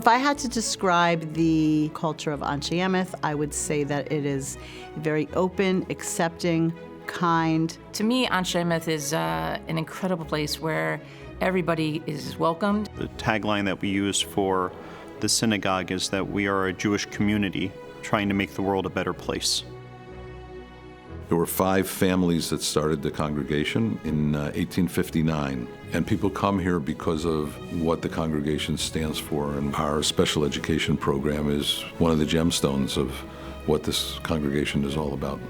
If I had to describe the culture of Anshe Emeth, I would say that it is very open, accepting, kind. To me, Anshe Emeth is an incredible place where everybody is welcomed. The tagline that we use for the synagogue is that we are a Jewish community trying to make the world a better place. There were 5 families that started the congregation in 1859, and people come here because of what the congregation stands for, and our special education program is one of the gemstones of what this congregation is all about.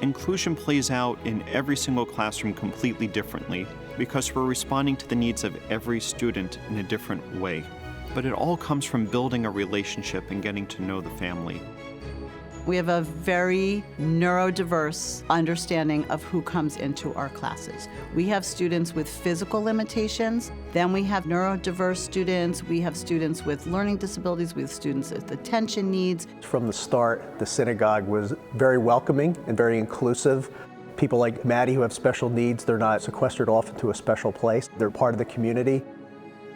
Inclusion plays out in every single classroom completely differently because we're responding to the needs of every student in a different way. But it all comes from building a relationship and getting to know the family. We have a very neurodiverse understanding of who comes into our classes. We have students with physical limitations, then we have neurodiverse students, we have students with learning disabilities, we have students with attention needs. From the start, the synagogue was very welcoming and very inclusive. People like Maddie who have special needs, they're not sequestered off into a special place. They're part of the community.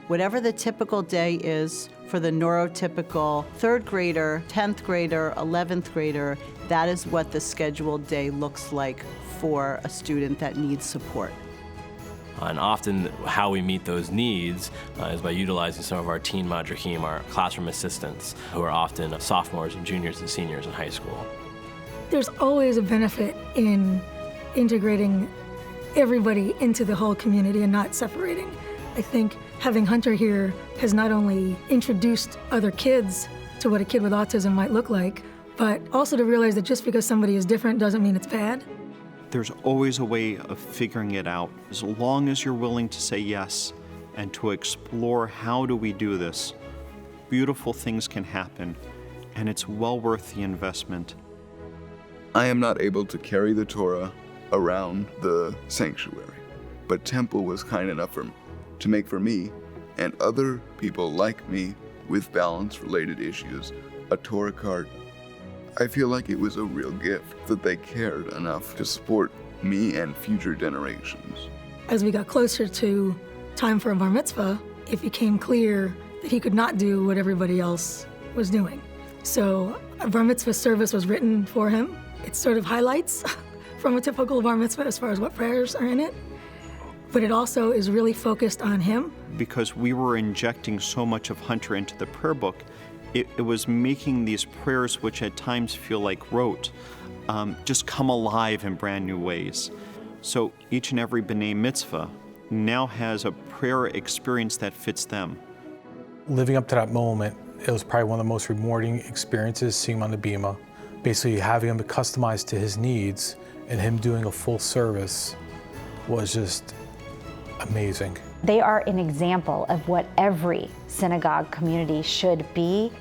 Whatever the typical day is for the neurotypical 3rd grader, 10th grader, 11th grader, that is what the scheduled day looks like for a student that needs support. And often how we meet those needs is by utilizing some of our teen madrachim, our classroom assistants, who are often sophomores and juniors and seniors in high school. There's always a benefit in integrating everybody into the whole community and not separating. I think having Hunter here has not only introduced other kids to what a kid with autism might look like, but also to realize that just because somebody is different doesn't mean it's bad. There's always a way of figuring it out. As long as you're willing to say yes and to explore how do we do this, beautiful things can happen, and it's well worth the investment. I am not able to carry the Torah around the sanctuary, but Temple was kind enough to make for me and other people like me with balance-related issues a Torah cart. I feel like it was a real gift that they cared enough to support me and future generations. As we got closer to time for a bar mitzvah, it became clear that he could not do what everybody else was doing. So a bar mitzvah service was written for him. It sort of highlights from a typical bar mitzvah as far as what prayers are in it. But it also is really focused on him. Because we were injecting so much of Hunter into the prayer book, it was making these prayers, which at times feel like rote, just come alive in brand new ways. So each and every B'nai Mitzvah now has a prayer experience that fits them. Living up to that moment, it was probably one of the most rewarding experiences seeing him on the bima. Basically having him customized to his needs and him doing a full service was just amazing. They are an example of what every synagogue community should be.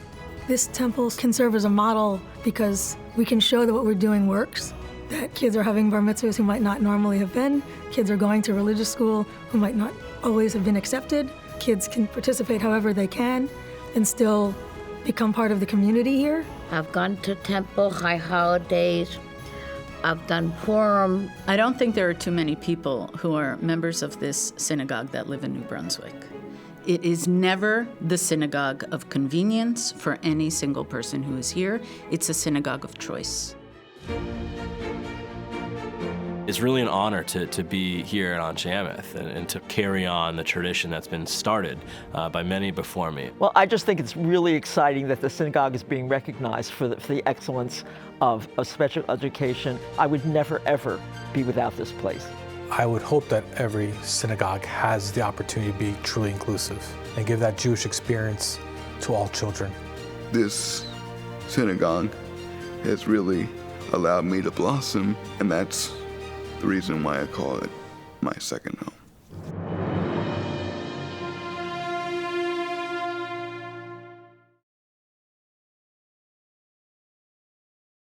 This temple can serve as a model because we can show that what we're doing works, that kids are having bar mitzvahs who might not normally have been, kids are going to religious school who might not always have been accepted, kids can participate however they can and still become part of the community here. I've gone to temple, high holidays, I've done Purim. I don't think there are too many people who are members of this synagogue that live in New Brunswick. It is never the synagogue of convenience for any single person who is here. It's a synagogue of choice. It's really an honor to be here at Anshe Emeth and to carry on the tradition that's been started by many before me. Well, I just think it's really exciting that the synagogue is being recognized for the excellence of special education. I would never, ever be without this place. I would hope that every synagogue has the opportunity to be truly inclusive and give that Jewish experience to all children. This synagogue has really allowed me to blossom, and that's the reason why I call it my second home.